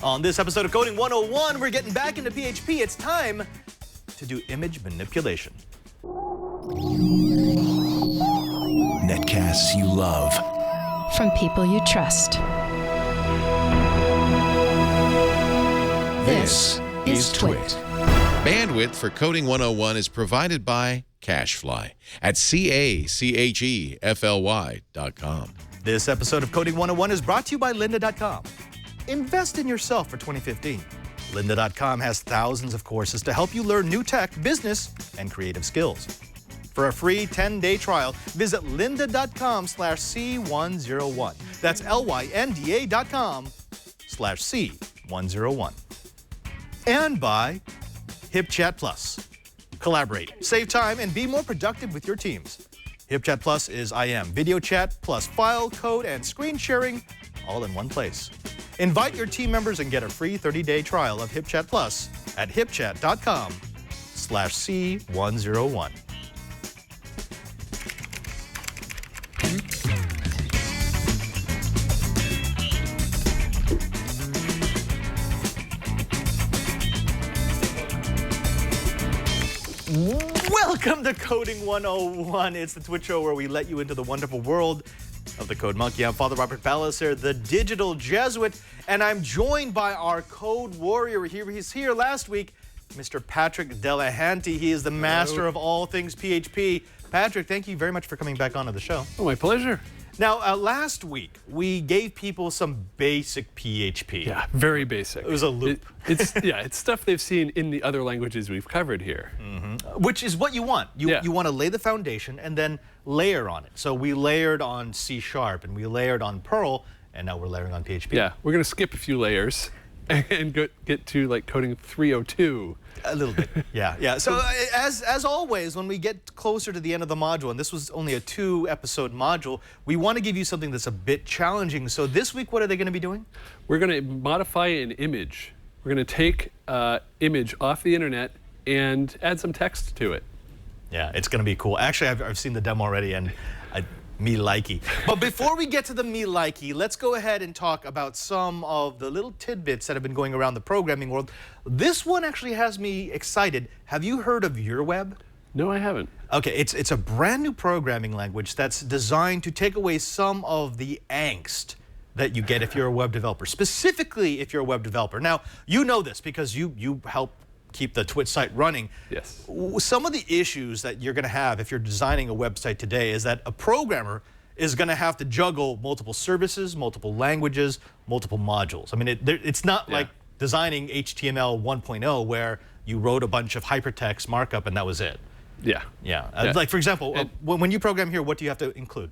On this episode of Coding 101, we're getting back into PHP. It's time to do image manipulation. Netcasts you love. From people you trust. This is Twit. Bandwidth for Coding 101 is provided by CacheFly at CacheFly.com. This episode of Coding 101 is brought to you by Lynda.com. Invest in yourself for 2015. Lynda.com has thousands of courses to help you learn new tech, business, and creative skills. For a free 10-day trial, visit lynda.com/C101. That's LYNDA.com/C101. And by HipChat Plus. Collaborate, save time, and be more productive with your teams. HipChat Plus is IM, video chat, plus file, code, and screen sharing all in one place. Invite your team members and get a free 30-day trial of HipChat Plus at hipchat.com/C101. Welcome to Coding 101. It's the Twitch show where we let you into the wonderful world of the Code Monkey. I'm Father Robert Ballecer, the digital Jesuit, and I'm joined by our code warrior here. He's here last week, Mr. Patrick Delahanty. He is the master of all things PHP. Patrick, thank you very much for coming back onto the show. Oh, my pleasure. Now, last week, we gave people some basic PHP. Yeah, very basic. It was a loop. It's stuff they've seen in the other languages we've covered here. Which is what you want. You want to lay the foundation and then layer on it. So we layered on C# and we layered on Perl, and now we're layering on PHP. Yeah, we're going to skip a few layers and get to like coding 302. A little bit, yeah. So as always, when we get closer to the end of the module, and this was only a 2-episode module, we want to give you something that's a bit challenging. So this week, what are they going to be doing? We're going to modify an image. We're going to take image off the internet and add some text to it. Yeah, it's going to be cool. Actually, I've seen the demo already, and me likey. But before we get to the me likey, let's go ahead and talk about some of the little tidbits that have been going around the programming world. This one actually has me excited. Have you heard of YourWeb? No, I haven't. Okay, it's a brand new programming language that's designed to take away some of the angst that you get if you're a web developer, specifically if you're a web developer. Now, you know this because you help keep the Twitch site running. Yes. Some of the issues that you're going to have if you're designing a website today is that a programmer is going to have to juggle multiple services, multiple languages, multiple modules. I mean, it's not like designing HTML 1.0 where you wrote a bunch of hypertext markup and that was it. Yeah. Like, for example, when you program here, what do you have to include?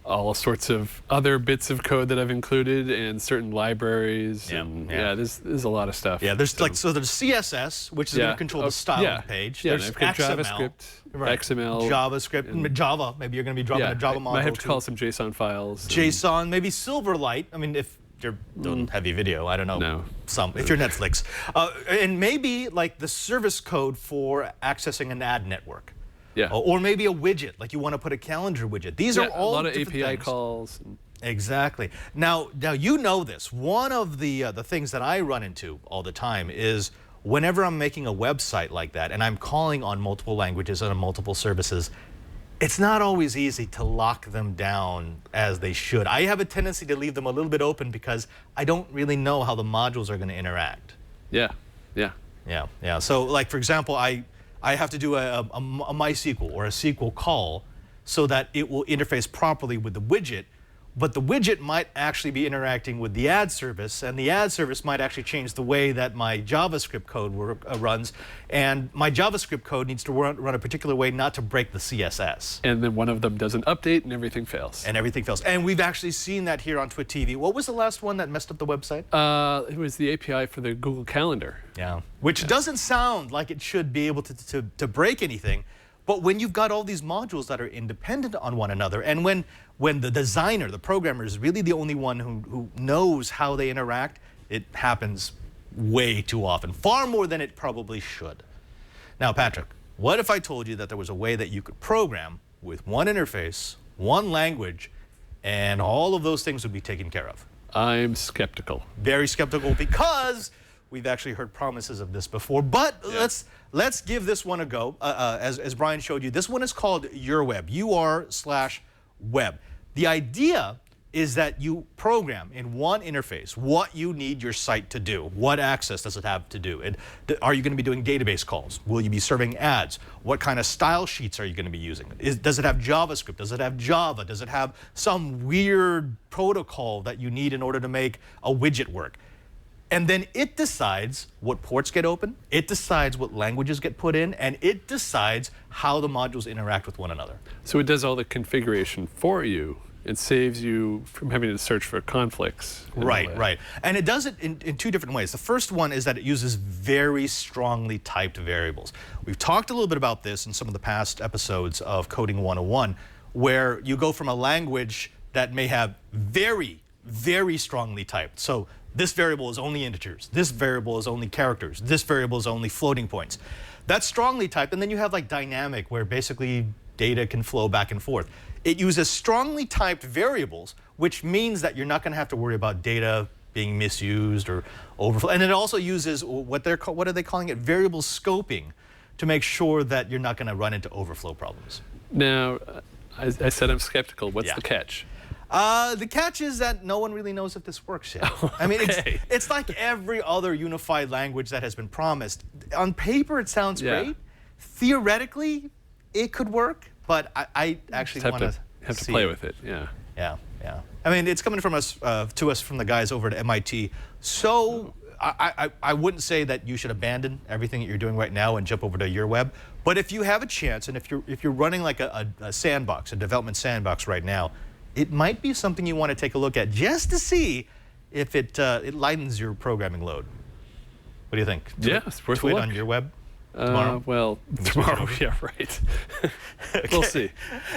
All sorts of other bits of code that I've included and certain libraries. There's a lot of stuff. Yeah, there's there's CSS, which is going to control the style of the page. Yeah, there's XML, JavaScript, XML, JavaScript, and Java. Maybe you're going to be dropping a Java module. I have to call some JSON files. JSON, maybe Silverlight. I mean, if you're doing heavy video, I don't know. No. If you're Netflix, and maybe like the service code for accessing an ad network. Yeah. Or maybe a widget, like you want to put a calendar widget. These are all a lot of different API things. calls. Exactly. Now you know this. One of the things that I run into all the time is whenever I'm making a website like that and I'm calling on multiple languages and on multiple services, it's not always easy to lock them down as they should. I have a tendency to leave them a little bit open because I don't really know how the modules are going to interact. Yeah. So, like, for example, I have to do a MySQL or a SQL call so that it will interface properly with the widget, but the widget might actually be interacting with the ad service, and the ad service might actually change the way that my JavaScript code runs, and my JavaScript code needs to run a particular way not to break the CSS. And then one of them doesn't update and everything fails. And we've actually seen that here on Twit TV. What was the last one that messed up the website? It was the API for the Google Calendar. Yeah, which doesn't sound like it should be able to break anything. But when you've got all these modules that are independent on one another, and when the designer, the programmer, is really the only one who knows how they interact, it happens way too often, far more than it probably should. Now, Patrick, what if I told you that there was a way that you could program with one interface, one language, and all of those things would be taken care of? I'm skeptical. Very skeptical because we've actually heard promises of this before. But let's give this one a go. As Brian showed you, this one is called UrWeb, UR/web. The idea is that you program in one interface what you need your site to do. What access does it have to do? And are you going to be doing database calls? Will you be serving ads? What kind of style sheets are you going to be using? Does it have JavaScript? Does it have Java? Does it have some weird protocol that you need in order to make a widget work? And then it decides what ports get open, it decides what languages get put in, and it decides how the modules interact with one another. So it does all the configuration for you. It saves you from having to search for conflicts. Right. And it does it in two different ways. The first one is that it uses very strongly typed variables. We've talked a little bit about this in some of the past episodes of Coding 101, where you go from a language that may have very, very strongly typed. So this variable is only integers. This variable is only characters. This variable is only floating points. That's strongly typed. And then you have like dynamic, where basically data can flow back and forth. It uses strongly typed variables, which means that you're not going to have to worry about data being misused or overflow. And it also uses what are they calling it? Variable scoping, to make sure that you're not going to run into overflow problems. Now, I said I'm skeptical. What's the catch? The catch is that no one really knows if this works yet. I mean, it's like every other unified language that has been promised. On paper, it sounds great. Theoretically, it could work. But I actually want to have to play with it. Yeah. I mean, it's coming from us to us from the guys over at MIT. So I wouldn't say that you should abandon everything that you're doing right now and jump over to UrWeb. But if you have a chance, and if you're running like a sandbox, a development sandbox right now, it might be something you want to take a look at just to see if it lightens your programming load. What do you think? It's worth a Tweet look. on UrWeb tomorrow? Well, tomorrow, yeah, right. We'll see.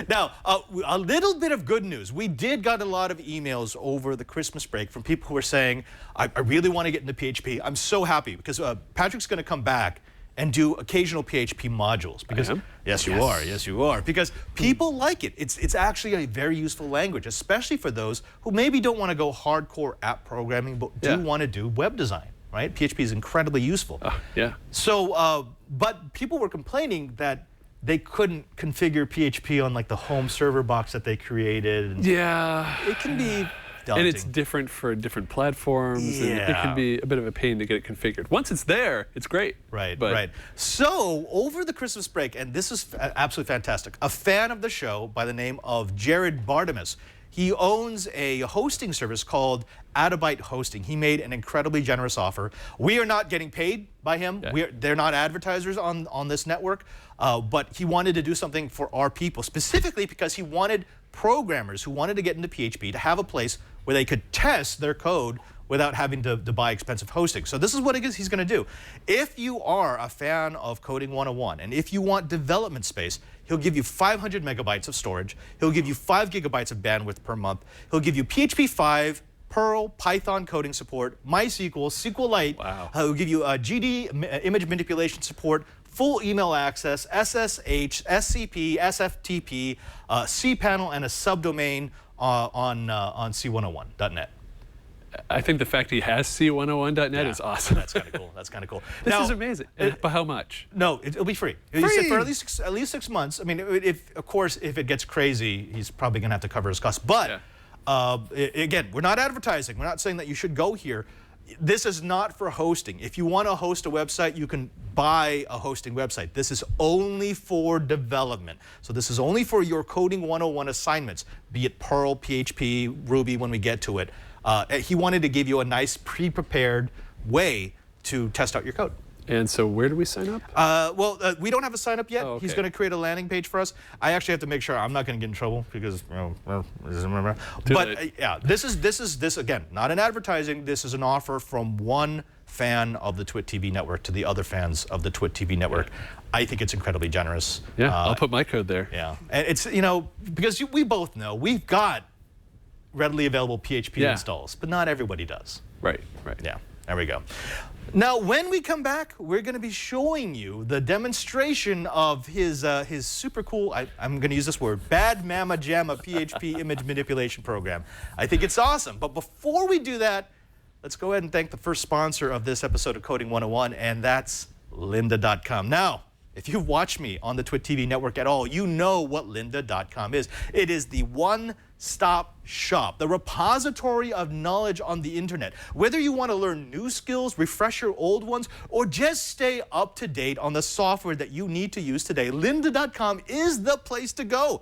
Now, a little bit of good news. We did get a lot of emails over the Christmas break from people who were saying, I really want to get into PHP. I'm so happy because Patrick's going to come back and do occasional PHP modules. Because, yes, you are. Because people like it. It's actually a very useful language, especially for those who maybe don't want to go hardcore app programming, but do want to do web design. Right? PHP is incredibly useful. So, but people were complaining that they couldn't configure PHP on like the home server box that they created. And it can be daunting. And it's different for different platforms. And it can be a bit of a pain to get it configured. Once it's there, it's great. Right. So, over the Christmas break, and this is absolutely fantastic, a fan of the show by the name of Jared Bartimus, he owns a hosting service called Atabyte Hosting. He made an incredibly generous offer. We are not getting paid by him. They're not advertisers on this network, but he wanted to do something for our people, specifically because he wanted programmers who wanted to get into PHP to have a place where they could test their code without having to buy expensive hosting. So this is what he's going to do. If you are a fan of Coding 101, and if you want development space, he'll give you 500 megabytes of storage. He'll give you 5 gigabytes of bandwidth per month. He'll give you PHP 5, Perl, Python coding support, MySQL, SQLite. Wow. He'll give you GD image manipulation support, full email access, SSH, SCP, SFTP, cPanel, and a subdomain on C101.net. I think the fact he has C101.net is awesome. That's kind of cool. This is amazing. But how much? No, it'll be free. He said for at least 6 months. I mean, of course, if it gets crazy, he's probably going to have to cover his costs. But again, we're not advertising. We're not saying that you should go here. This is not for hosting. If you want to host a website, you can buy a hosting website. This is only for development. So this is only for your Coding 101 assignments, be it Perl, PHP, Ruby when we get to it. He wanted to give you a nice pre-prepared way to test out your code. And so where do we sign up? We don't have a sign up yet. Oh, okay. He's going to create a landing page for us. I actually have to make sure I'm not going to get in trouble because, this again, not an advertising. This is an offer from one fan of the Twit TV network to the other fans of the Twit TV network. I think it's incredibly generous. Yeah, I'll put my code there. Yeah, and it's, because we both know we've got readily available PHP installs, but not everybody does. Right. Yeah. There we go. Now, when we come back, we're going to be showing you the demonstration of his super cool, I'm going to use this word, Bad Mama Jamma PHP image manipulation program. I think it's awesome. But before we do that, let's go ahead and thank the first sponsor of this episode of Coding 101, and that's lynda.com. Now, if you've watched me on the Twit TV network at all, you know what lynda.com is. It is the one-stop shop, the repository of knowledge on the internet. Whether you want to learn new skills, refresh your old ones, or just stay up to date on the software that you need to use today, lynda.com is the place to go.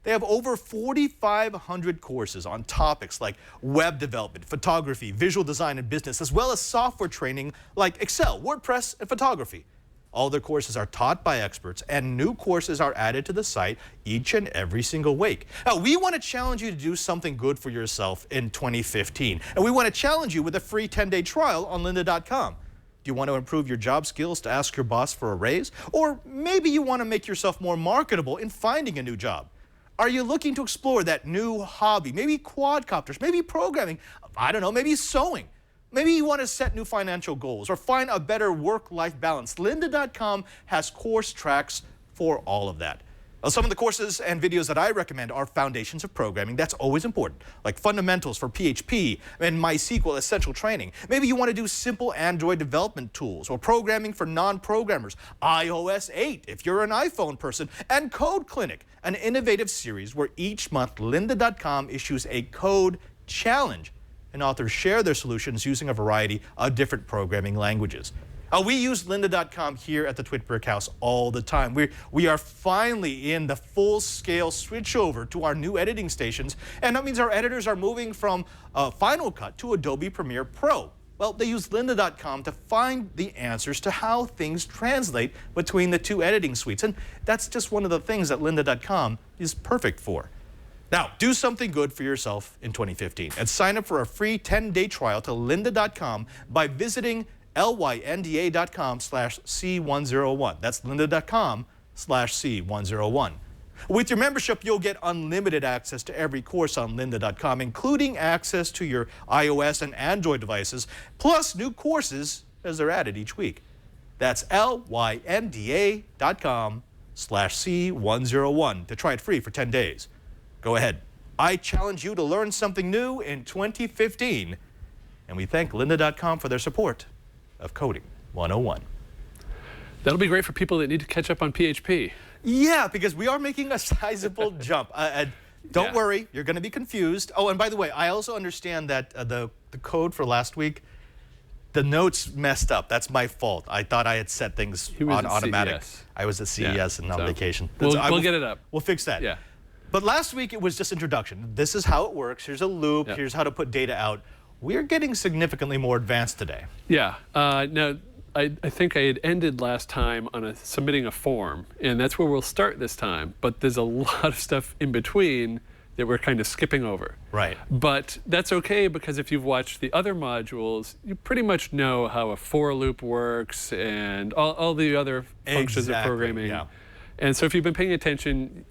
They have over 4,500 courses on topics like web development, photography, visual design, and business, as well as software training like Excel, WordPress, and photography. All their courses are taught by experts, and new courses are added to the site each and every single week. Now, we want to challenge you to do something good for yourself in 2015, and we want to challenge you with a free 10-day trial on lynda.com. Do you want to improve your job skills to ask your boss for a raise? Or maybe you want to make yourself more marketable in finding a new job? Are you looking to explore that new hobby? Maybe quadcopters, maybe programming, I don't know, maybe sewing. Maybe you want to set new financial goals or find a better work-life balance. lynda.com has course tracks for all of that. Now, some of the courses and videos that I recommend are Foundations of Programming. That's always important, like Fundamentals for PHP and MySQL Essential Training. Maybe you want to do simple Android development tools or programming for non-programmers. iOS 8 if you're an iPhone person, and Code Clinic, an innovative series where each month lynda.com issues a code challenge, and authors share their solutions using a variety of different programming languages. We use lynda.com here at the Twit Brick House all the time. We are finally in the full-scale switchover to our new editing stations, and that means our editors are moving from Final Cut to Adobe Premiere Pro. Well, they use lynda.com to find the answers to how things translate between the two editing suites, and that's just one of the things that lynda.com is perfect for. Now, do something good for yourself in 2015 and sign up for a free 10-day trial to lynda.com by visiting lynda.com/C101. That's lynda.com/C101. With your membership, you'll get unlimited access to every course on lynda.com, including access to your iOS and Android devices, plus new courses as they're added each week. That's lynda.com/C101 to try it free for 10 days. Go ahead. I challenge you to learn something new in 2015. And we thank lynda.com for their support of Coding 101. That'll be great for people that need to catch up on PHP. Yeah, because we are making a sizable jump. Don't worry, you're going to be confused. Oh, and by the way, I also understand that the code for last week, the notes messed up. That's my fault. I thought I had set things on automatic. CES. I was at CES and on vacation. We'll get it up. We'll fix that. Yeah. But last week it was just introduction. This is how it works. Here's a loop. Here's how to put data out. We're getting significantly more advanced today. Yeah. Now, I think I had ended last time on submitting a form, and that's where we'll start this time. But there's a lot of stuff in between that we're kind of skipping over. Right. But that's okay, because if you've watched the other modules, you pretty much know how a for loop works and all the other functions of programming. Yeah. And so if you've been paying attention,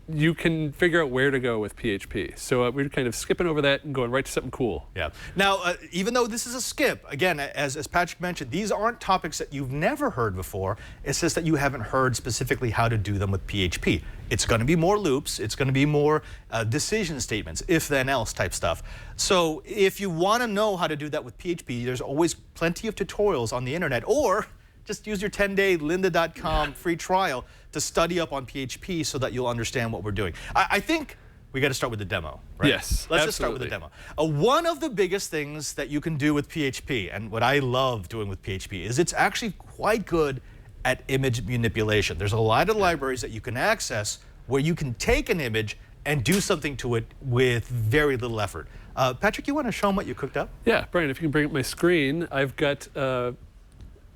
you can figure out where to go with PHP. So we're kind of skipping over that and going right to something cool. Yeah. Now, even though this is a skip, again, as Patrick mentioned, these aren't topics that you've never heard before. It's just that you haven't heard specifically how to do them with PHP. It's going to be more loops. It's going to be more decision statements, if-then-else type stuff. So if you want to know how to do that with PHP, there's always plenty of tutorials on the internet, or just use your 10-day lynda.com free trial to study up on PHP so that you'll understand what we're doing. I think we got to start with the demo, right? Yes, Let's just start with the demo. One of the biggest things that you can do with PHP, and what I love doing with PHP, is it's actually quite good at image manipulation. There's a lot of libraries that you can access where you can take an image and do something to it with very little effort. Patrick, you want to show them what you cooked up? Yeah, Brian, if you can bring up my screen, I've got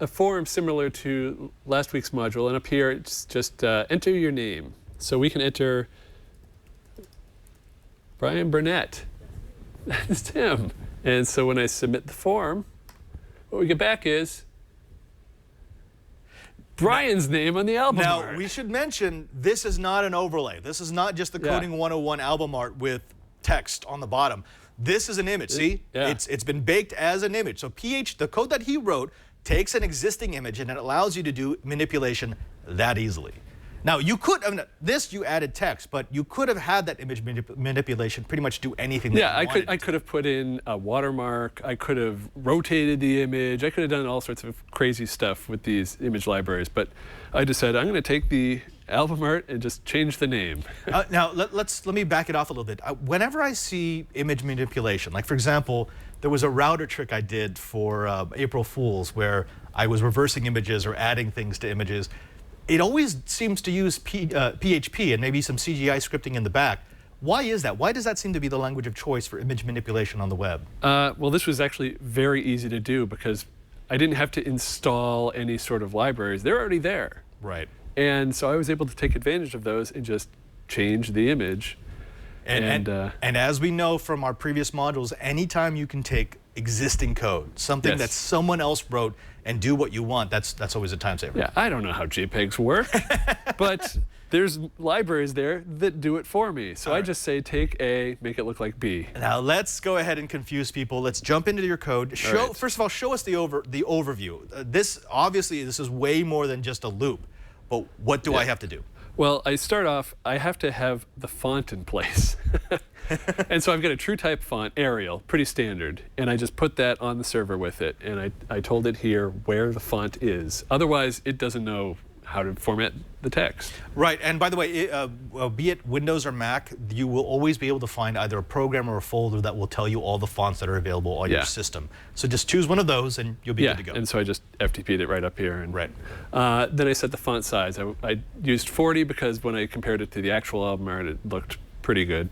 a form similar to last week's module, and up here it's just enter your name. So we can enter Brian Burnett. That's him. And so when I submit the form, what we get back is Brian's name on the album art. Now, we should mention, this is not an overlay. This is not just the Coding 101 album art with text on the bottom. This is an image. See, yeah. it's been baked as an image. So the code that he wrote takes an existing image and it allows you to do manipulation that easily. Now, you could, you added text, but you could have had that image manipulation pretty much do anything that you wanted. I could have put in a watermark. I could have rotated the image. I could have done all sorts of crazy stuff with these image libraries. But I decided I'm going to take the album art and just change the name. Now, let me back it off a little bit. Whenever I see image manipulation, like for example, there was a router trick I did for April Fools where I was reversing images or adding things to images. It always seems to use PHP and maybe some CGI scripting in the back. Why is that? Why does that seem to be the language of choice for image manipulation on the web? Well, this was actually very easy to do because I didn't have to install any sort of libraries. They're already there. Right. And so I was able to take advantage of those and just change the image. And as we know from our previous modules, anytime you can take existing code, something that someone else wrote, and do what you want, that's always a time saver. Yeah, I don't know how JPEGs work, but there's libraries there that do it for me. So I just say take A, make it look like B. Now let's go ahead and confuse people. Let's jump into your code. First of all, show us the overview. This is way more than just a loop. But what do I have to do? Well, I start off, I have to have the font in place. And so I've got a TrueType font, Arial, pretty standard, and I just put that on the server with it, and I told it here where the font is. Otherwise, it doesn't know how to format the text. Right, and by the way, be it Windows or Mac, you will always be able to find either a program or a folder that will tell you all the fonts that are available on your system. So just choose one of those and you'll be good to go. And so I just FTP'd it right up here. And then I set the font size. I used 40 because when I compared it to the actual album art, it looked pretty good.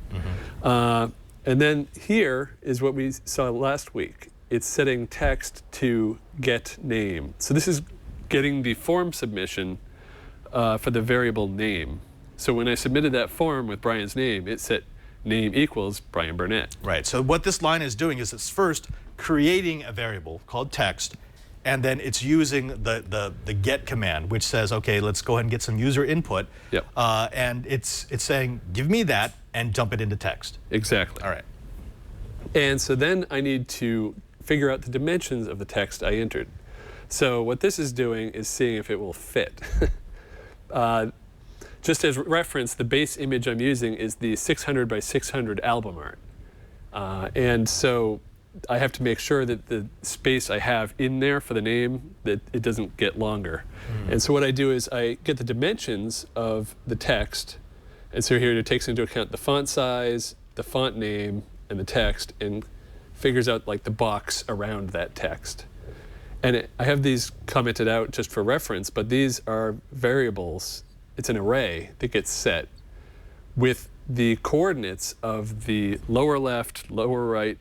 And then here is what we saw last week. It's setting text to get name. So this is getting the form submission for the variable name. So when I submitted that form with Brian's name, it set name equals Brian Burnett. Right, so what this line is doing is it's first creating a variable called text, and then it's using the get command, which says, okay, let's go ahead and get some user input. And it's saying, give me that and dump it into text. Exactly. All right. And so then I need to figure out the dimensions of the text I entered. So what this is doing is seeing if it will fit. Just as reference, the base image I'm using is the 600 by 600 album art. And so I have to make sure that the space I have in there for the name, that it doesn't get longer. And so what I do is I get the dimensions of the text. And so here it takes into account the font size, the font name, and the text, and figures out like the box around that text. And I have these commented out just for reference, but these are variables. It's an array that gets set with the coordinates of the lower left, lower right,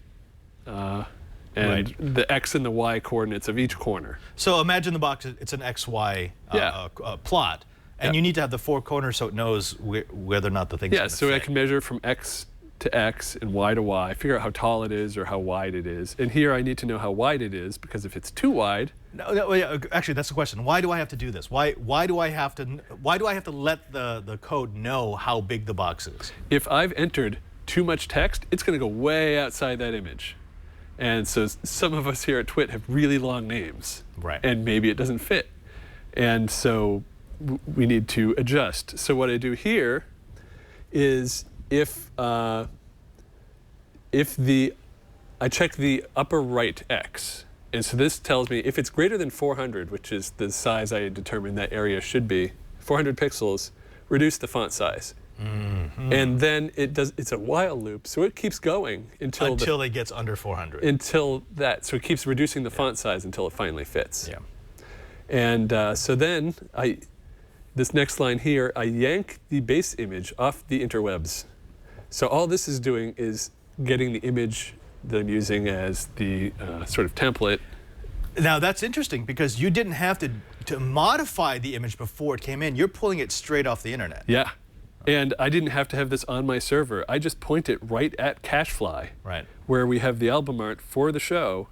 and the X and the Y coordinates of each corner. So imagine the box, it's an XY plot, and you need to have the four corners so it knows whether or not the thing's going to so fit. I can measure from X to X and Y to Y, figure out how tall it is or how wide it is. And here I need to know how wide it is, because if it's too wide... Actually, that's the question. Why do I have to do this? Why do I have to let the code know how big the box is? If I've entered too much text, it's going to go way outside that image. And so some of us here at Twit have really long names. And maybe it doesn't fit. And so we need to adjust. So what I do here is I check the upper right X. And so this tells me if it's greater than 400, which is the size I determined that area should be, 400 pixels, reduce the font size. And then it's a while loop, so it keeps going until it gets under 400. So it keeps reducing the font size until it finally fits. And so then this next line here, I yank the base image off the interwebs. So all this is doing is getting the image that I'm using as the sort of template. Now that's interesting because you didn't have to modify the image before it came in. You're pulling it straight off the internet. Yeah. And I didn't have to have this on my server. I just point it right at CacheFly, where we have the album art for the show.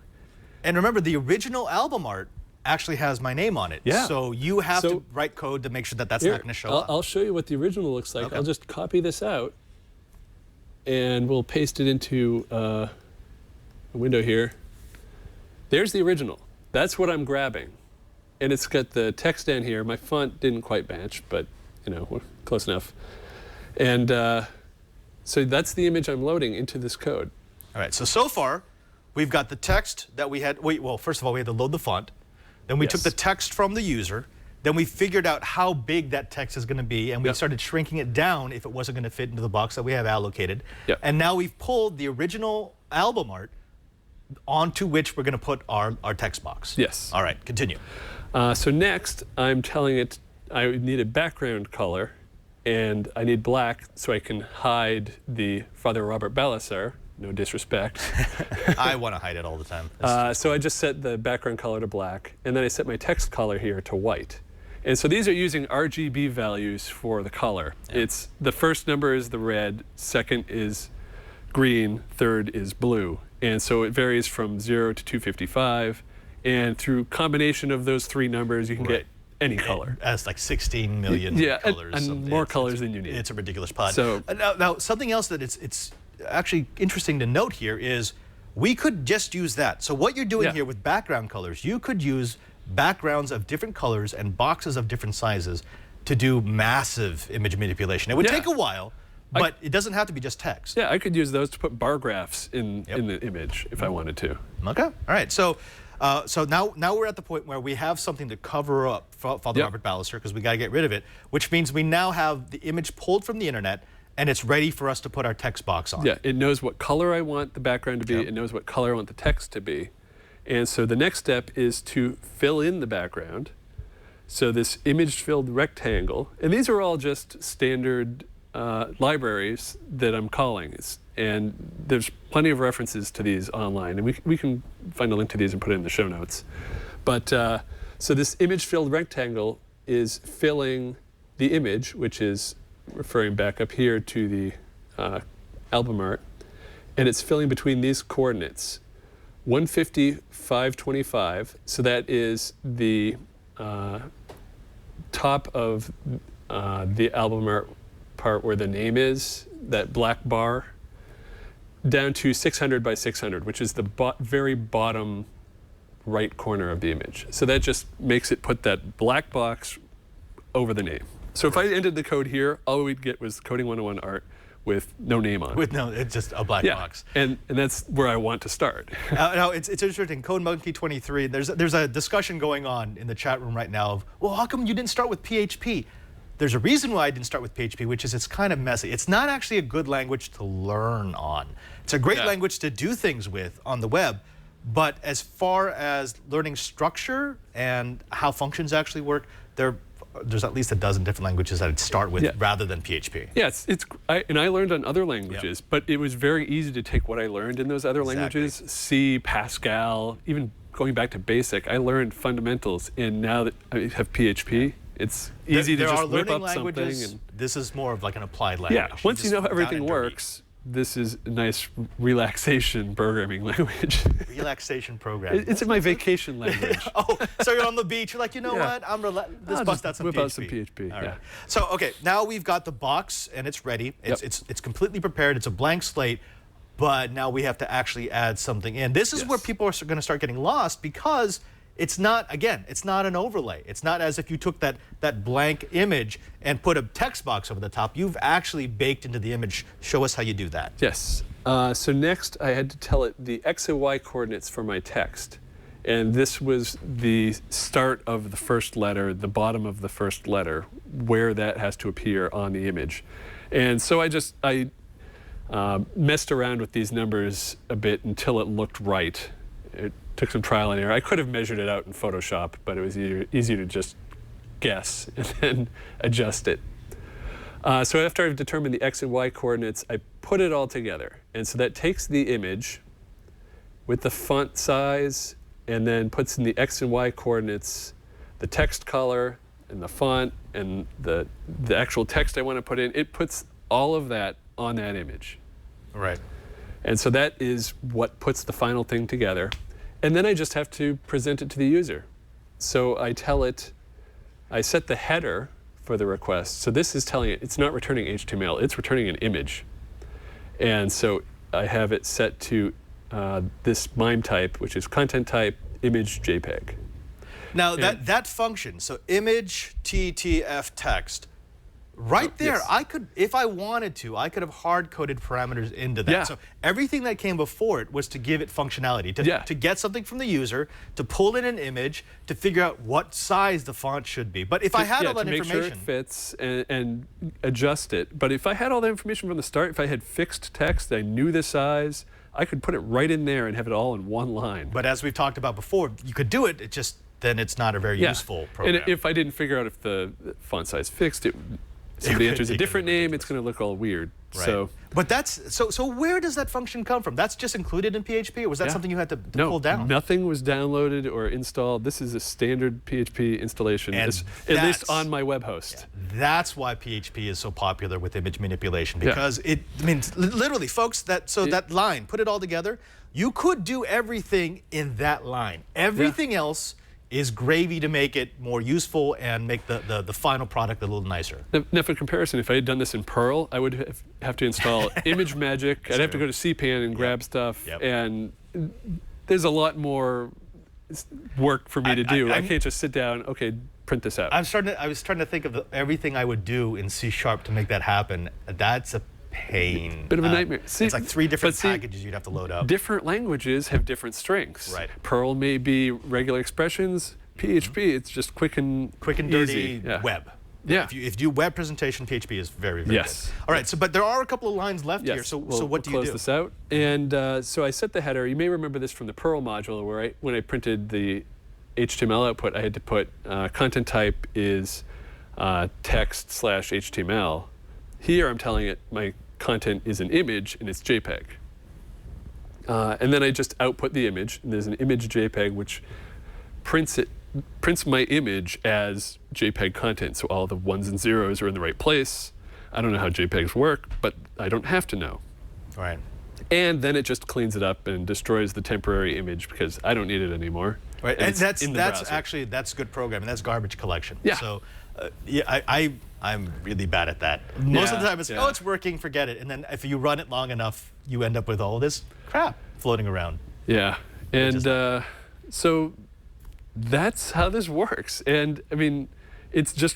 And remember, the original album art actually has my name on it. So you have to write code to make sure that that's not going to show up. I'll show you what the original looks like. I'll just copy this out. and we'll paste it into a window here. There's the original. That's what I'm grabbing. And it's got the text down here. My font didn't quite match, but we're close enough. And so that's the image I'm loading into this code. All right, so far, we've got the text that we had. Well, first of all, we had to load the font. Then we took the text from the user. Then we figured out how big that text is going to be, and we started shrinking it down if it wasn't going to fit into the box that we have allocated. Yep. And now we've pulled the original album art onto which we're going to put our text box. Yes. All right, continue. So next, I'm telling it I need a background color, and I need black so I can hide the Father Robert Ballecer. No disrespect. I want to hide it all the time. So I just set the background color to black, and then I set my text color here to white. And so these are using RGB values for the color. It's the first number is the red, second is green, third is blue. And so it varies from 0 to 255. And through combination of those three numbers, you can get any color. That's like 16 million colors. And more colors than you need. It's a ridiculous pod. So now something else that it's actually interesting to note here is we could just use that. So what you're doing here with background colors, you could use backgrounds of different colors and boxes of different sizes to do massive image manipulation. It would take a while, but it doesn't have to be just text. Yeah, I could use those to put bar graphs in the image if I wanted to. Okay, all right. So now we're at the point where we have something to cover up Father Robert Ballecer, because we got to get rid of it, which means we now have the image pulled from the internet, and it's ready for us to put our text box on. Yeah, it knows what color I want the background to be. It knows what color I want the text to be. And so the next step is to fill in the background. So this image-filled rectangle, and these are all just standard libraries that I'm calling. And there's plenty of references to these online, and we can find a link to these and put it in the show notes. But so this image-filled rectangle is filling the image, which is referring back up here to the album art, and it's filling between these coordinates, 150, 525. So that is the top of the album art part where the name is, that black bar, down to 600 by 600, which is the very bottom right corner of the image. So that just makes it put that black box over the name. So if I ended the code here, all we'd get was Coding 101 art with no name on it. It's just a black box. And that's where I want to start. Now it's interesting. Code Monkey 23. There's a discussion going on in the chat room right now of, well, how come you didn't start with PHP? There's a reason why I didn't start with PHP, which is it's kind of messy. It's not actually a good language to learn on. It's a great language to do things with on the web, but as far as learning structure and how functions actually work, there's at least a dozen different languages that I'd start with rather than PHP. Yeah, I learned on other languages, but it was very easy to take what I learned in those other languages, C, Pascal, even going back to BASIC. I learned fundamentals, and now that I have PHP, it's easy to just whip up languages, something. And this is more of like an applied language. Yeah, once you know how everything works, this is a nice relaxation programming language. Relaxation programming. It's in my vacation language. Oh, so you're on the beach, you're like, you know what, let's bust out some whip PHP. out some PHP. All right. So, okay, now we've got the box and it's ready. It's completely prepared. It's a blank slate, but now we have to actually add something in. This is where people are going to start getting lost, because it's not an overlay. It's not as if you took that blank image and put a text box over the top. You've actually baked into the image. Show us how you do that. Yes. So next, I had to tell it the X and Y coordinates for my text. And this was the start of the first letter, the bottom of the first letter, where that has to appear on the image. And so I messed around with these numbers a bit until it looked right. It took some trial and error. I could have measured it out in Photoshop, but it was easier to just guess and then adjust it. So after I've determined the X and Y coordinates, I put it all together. And so that takes the image with the font size and then puts in the X and Y coordinates, the text color and the font and the actual text I want to put in. It puts all of that on that image. Right. And so that is what puts the final thing together. And then I just have to present it to the user. So I tell it, I set the header for the request. So this is telling it, it's not returning HTML, it's returning an image. And so I have it set to this MIME type, which is content type image JPEG. Now that function, so image TTF text, right there, yes. I could, if I wanted to, I could have hard-coded parameters into that. Yeah. So everything that came before it was to give it functionality, to get something from the user, to pull in an image, to figure out what size the font should be. But if I had all that to make information, sure it fits and adjust it. But if I had all that information from the start, if I had fixed text, I knew the size, I could put it right in there and have it all in one line. but as we've talked about before, you could do it. It just then it's not a very useful program. And if I didn't figure out if the font size fixed, somebody enters a different name, it's going to look all weird. Right. So, but that's so where does that function come from? That's just included in PHP, or was that something you had to pull down? Nothing was downloaded or installed. This is a standard PHP installation, And at least on my web host. That's why PHP is so popular with image manipulation, because it means literally, folks, that line, put it all together, you could do everything in that line. Everything else is gravy to make it more useful and make the final product a little nicer. Now, for comparison, if I had done this in Perl, I would have to install Image Magic. I'd have to go to CPAN and grab stuff, and there's a lot more work for me to do. I can't just sit down, okay, print this out. I was trying to think of everything I would do in C# to make that happen. That's a pain. Bit of a nightmare. It's like 3 different packages you'd have to load up. Different languages have different strengths. Right. Perl may be regular expressions. PHP, it's just quick and dirty easy. web. Yeah. If you do web presentation, PHP is very, very good. All right. So, but there are a couple of lines left here. So, what do you do? We'll close this out. And so I set the header. You may remember this from the Perl module, where when I printed the HTML output, I had to put content type is text/HTML. Here I'm telling it my content is an image and it's JPEG. And then I just output the image, and there's an image JPEG which prints my image as JPEG content. So all the 1s and 0s are in the right place. I don't know how JPEGs work, but I don't have to know. Right. And then it just cleans it up and destroys the temporary image because I don't need it anymore. Right. And that's browser. that's good programming. That's garbage collection. Yeah. So I'm really bad at that. Most of the time it's it's working, forget it. And then if you run it long enough, you end up with all this crap floating around. Yeah. And so that's how this works. And I mean, it's just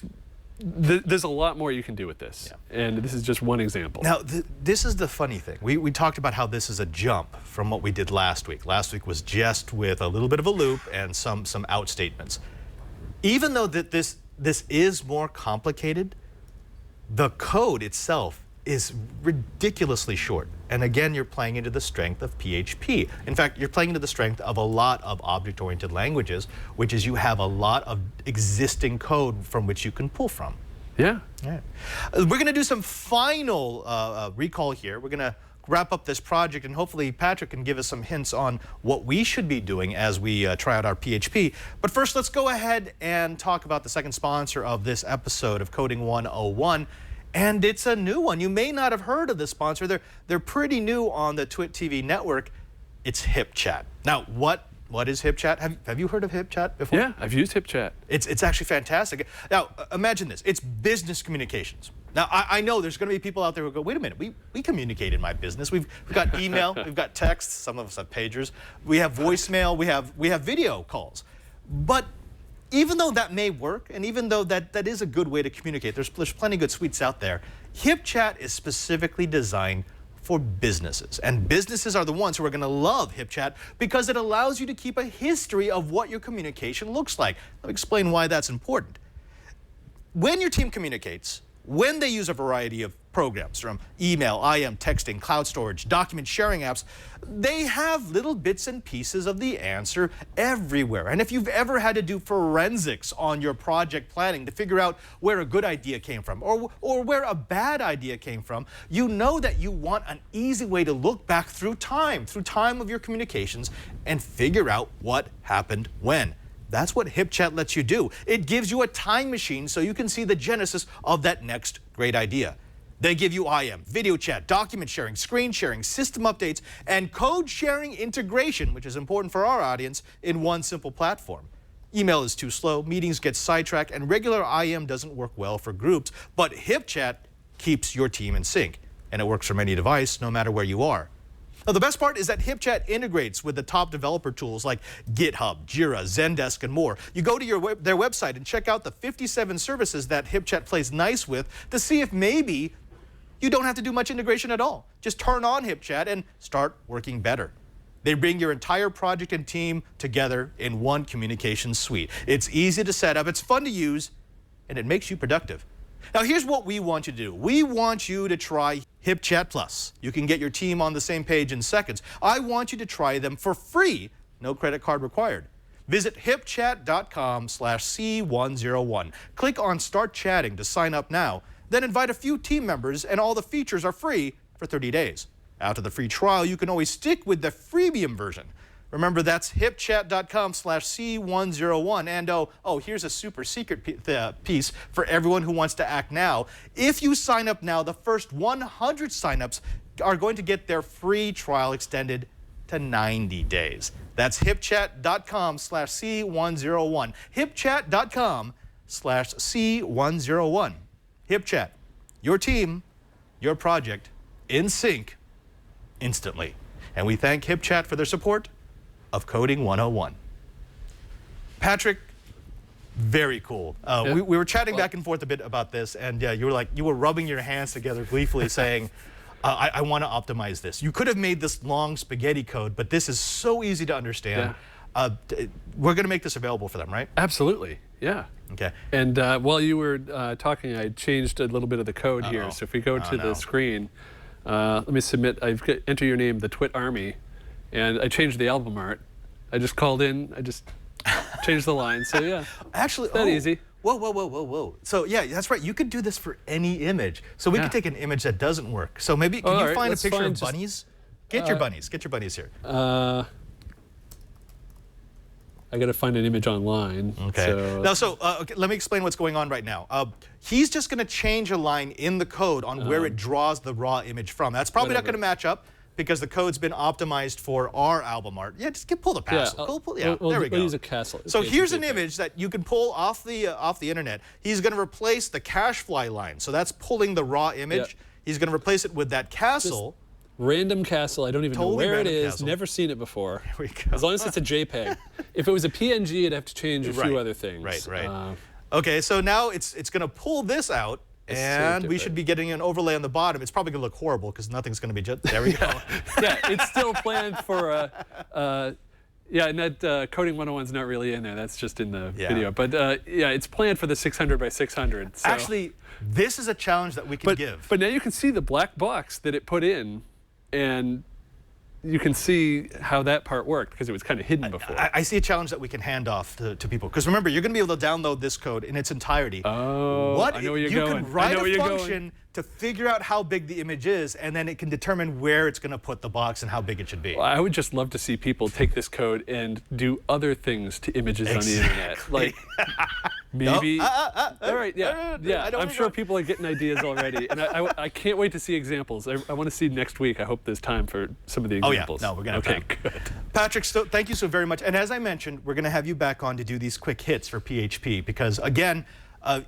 there's a lot more you can do with this. Yeah. And this is just one example. Now, this is the funny thing. We talked about how this is a jump from what we did last week. Last week was just with a little bit of a loop and some out statements. Even though that this is more complicated, the code itself is ridiculously short. And again, you're playing into the strength of PHP. In fact, you're playing into the strength of a lot of object-oriented languages, which is you have a lot of existing code from which you can pull from. Yeah. Yeah. We're going to do some final recall here. We're going to wrap up this project, and hopefully Patrick can give us some hints on what we should be doing as we try out our PHP. But first, let's go ahead and talk about the second sponsor of this episode of Coding 101. And it's a new one. You may not have heard of this sponsor. They're pretty new on the Twit TV network. It's HipChat. Now, what is HipChat? Have you heard of HipChat before? Yeah, I've used HipChat. It's actually fantastic. Now, imagine this. It's business communications. Now, I know there's going to be people out there who go, wait a minute, we communicate in my business. We've got email, we've got text, some of us have pagers, we have voicemail, we have video calls. But even though that may work, and even though that is a good way to communicate, there's plenty of good suites out there, HipChat is specifically designed for businesses. And businesses are the ones who are going to love HipChat because it allows you to keep a history of what your communication looks like. Let me explain why that's important. When your team communicates, when they use a variety of programs from email, IM, texting, cloud storage, document sharing apps, they have little bits and pieces of the answer everywhere. And if you've ever had to do forensics on your project planning to figure out where a good idea came from or where a bad idea came from, you know that you want an easy way to look back through time of your communications and figure out what happened when. That's what HipChat lets you do. It gives you a time machine so you can see the genesis of that next great idea. They give you IM, video chat, document sharing, screen sharing, system updates, and code sharing integration, which is important for our audience, in one simple platform. Email is too slow, meetings get sidetracked, and regular IM doesn't work well for groups, but HipChat keeps your team in sync. and it works from any device, no matter where you are. Now, the best part is that HipChat integrates with the top developer tools like GitHub, Jira, Zendesk, and more. You go to their website and check out the 57 services that HipChat plays nice with to see if maybe you don't have to do much integration at all. Just turn on HipChat and start working better. They bring your entire project and team together in one communication suite. It's easy to set up, it's fun to use, and it makes you productive. Now, here's what we want you to do. We want you to try HipChat Plus. You can get your team on the same page in seconds. I want you to try them for free, no credit card required. Visit hipchat.com/C101. Click on Start Chatting to sign up now. Then invite a few team members, and all the features are free for 30 days. After the free trial, you can always stick with the freemium version. Remember, that's hipchat.com/C101. And here's a super secret piece for everyone who wants to act now. If you sign up now, the first 100 signups are going to get their free trial extended to 90 days. That's hipchat.com/C101. hipchat.com/C101. HipChat, your team, your project, in sync, instantly. And we thank HipChat for their support of Coding 101. Patrick, very cool. We were chatting back and forth a bit about this, and you were rubbing your hands together gleefully saying, I want to optimize this. You could have made this long spaghetti code, but this is so easy to understand. Yeah. We're going to make this available for them, right? Absolutely, yeah. Okay. And while you were talking, I changed a little bit of the code here. So if we go to the screen, let me submit, enter your name, the Twit Army. And I changed the album art. I just called in, I just changed the line. So yeah, actually, that easy. Whoa. So yeah, that's right. You could do this for any image. So we could take an image that doesn't work. So maybe, can you find a picture of bunnies? Get your bunnies here. I got to find an image online. Okay. Okay, let me explain what's going on right now. He's just going to change a line in the code on where it draws the raw image from. That's probably not going to match up, because the code's been optimized for our album art. Yeah, just pull the castle. There we go. We'll use a castle. So here's an image that you can pull off the internet. He's going to replace the cashfly line. So that's pulling the raw image. Yep. He's going to replace it with that castle. This random castle. I don't even know where it is. Castle. Never seen it before. Here we go. As long as it's a JPEG. If it was a PNG, it'd have to change a few other things. Right. Okay, so now it's going to pull this out. And we should be getting an overlay on the bottom. It's probably going to look horrible because nothing's going to be just, there we go. Yeah, it's still planned for, and that Coding 101's not really in there. That's just in the video. But yeah, it's planned for the 600 by 600. So. Actually, this is a challenge that we can give. But now you can see the black box that it put in, and you can see how that part worked because it was kind of hidden before. I see a challenge that we can hand off to people. Because remember, you're going to be able to download this code in its entirety. Oh, I know where you're going. You can write a function to figure out how big the image is, and then it can determine where it's going to put the box and how big it should be. Well, I would just love to see people take this code and do other things to images on the internet. Like, maybe. All right, yeah. I'm sure people are getting ideas already. And I can't wait to see examples. I want to see next week. I hope there's time for some of the examples. Oh, yeah. No, we're going to have time. Good. Patrick, thank you so very much. And as I mentioned, we're going to have you back on to do these quick hits for PHP because, again,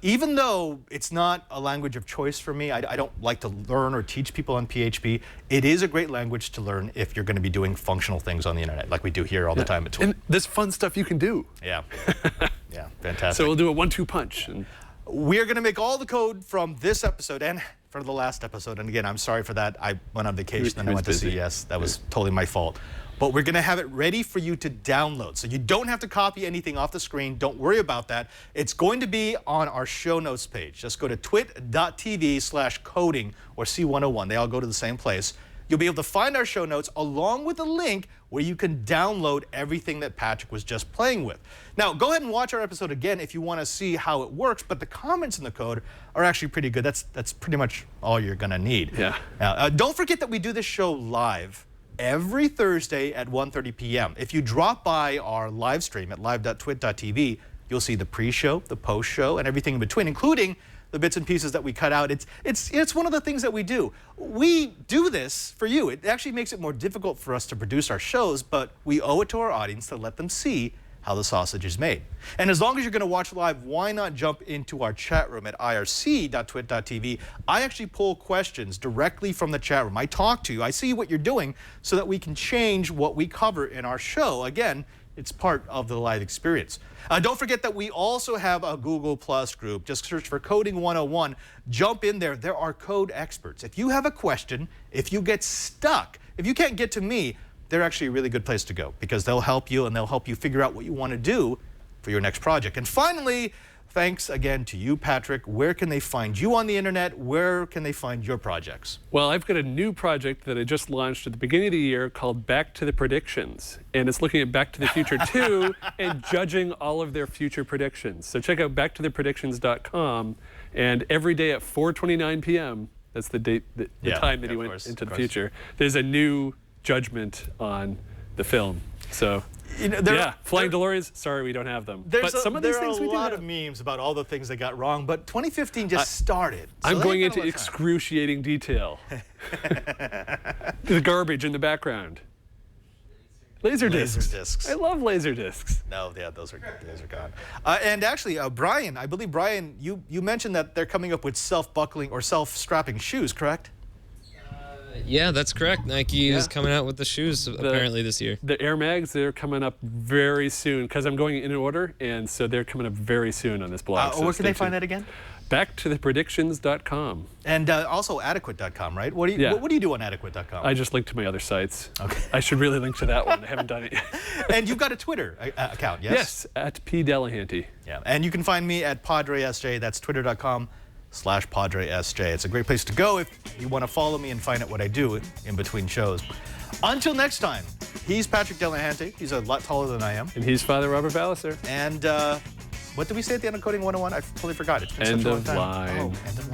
even though it's not a language of choice for me, I don't like to learn or teach people on PHP, it is a great language to learn if you're going to be doing functional things on the internet, like we do here all the time at Twit. And there's fun stuff you can do. Yeah. Yeah, fantastic. So we'll do a 1-2 punch. We're going to make all the code from this episode and for the last episode. And again, I'm sorry for that. I went on vacation and I went to CES. That was totally my fault. But we're going to have it ready for you to download. So you don't have to copy anything off the screen. Don't worry about that. It's going to be on our show notes page. Just go to twit.tv/coding or C101. They all go to the same place. You'll be able to find our show notes along with a link where you can download everything that Patrick was just playing with. Now, go ahead and watch our episode again if you want to see how it works, but the comments in the code are actually pretty good. That's pretty much all you're going to need. Yeah. Now, don't forget that we do this show live every Thursday at 1:30 p.m. If you drop by our live stream at live.twit.tv, you'll see the pre-show, the post-show, and everything in between, including the bits and pieces that we cut out. It's one of the things that we do. We do this for you. It actually makes it more difficult for us to produce our shows, but we owe it to our audience to let them see how the sausage is made. And as long as you're going to watch live, why not jump into our chat room at irc.twit.tv. I actually pull questions directly from the chat room. I talk to you, I see what you're doing so that we can change what we cover in our show. Again, it's part of the live experience. Don't forget that we also have a Google Plus group. Just search for Coding 101. Jump in there. There are code experts. If you have a question, if you get stuck, if you can't get to me, they're actually a really good place to go because they'll help you and they'll help you figure out what you want to do for your next project. And finally, thanks again to you, Patrick. Where can they find you on the internet? Where can they find your projects? Well, I've got a new project that I just launched at the beginning of the year called Back to the Predictions. And it's looking at Back to the Future 2 and judging all of their future predictions. So check out backtothepredictions.com. And every day at 4:29 p.m., that's the date, the time that he went into the future, there's a new judgment on the film. So, Flying DeLoreans, sorry we don't have them. But some of these things we do have. There are a lot of memes about all the things they got wrong, but 2015 just started. So I'm going into excruciating detail. The garbage in the background. Laser discs. I love laser discs. No, yeah, those are gone. And actually, Brian, I believe, Brian, you mentioned that they're coming up with self-buckling or self-strapping shoes, correct? Yeah, that's correct. Nike is coming out with the shoes apparently this year. The Air Mags, they're coming up very soon because I'm going in order, and so they're coming up very soon on this blog. Where can they find that again? Backtothepredictions.com. And also adequate.com, right? What do you do on adequate.com? I just link to my other sites. Okay. I should really link to that one. I haven't done it yet. And you've got a Twitter account, yes? Yes, at P. Delahanty. Yeah, and you can find me at PadreSJ. That's twitter.com/PadreSJ. It's a great place to go if you want to follow me and find out what I do in between shows. Until next time, he's Patrick Delahanty. He's a lot taller than I am. And he's Father Robert Ballecer. And what did we say at the end of Coding 101? I totally forgot. It's been such a long time. End of line. Oh, end of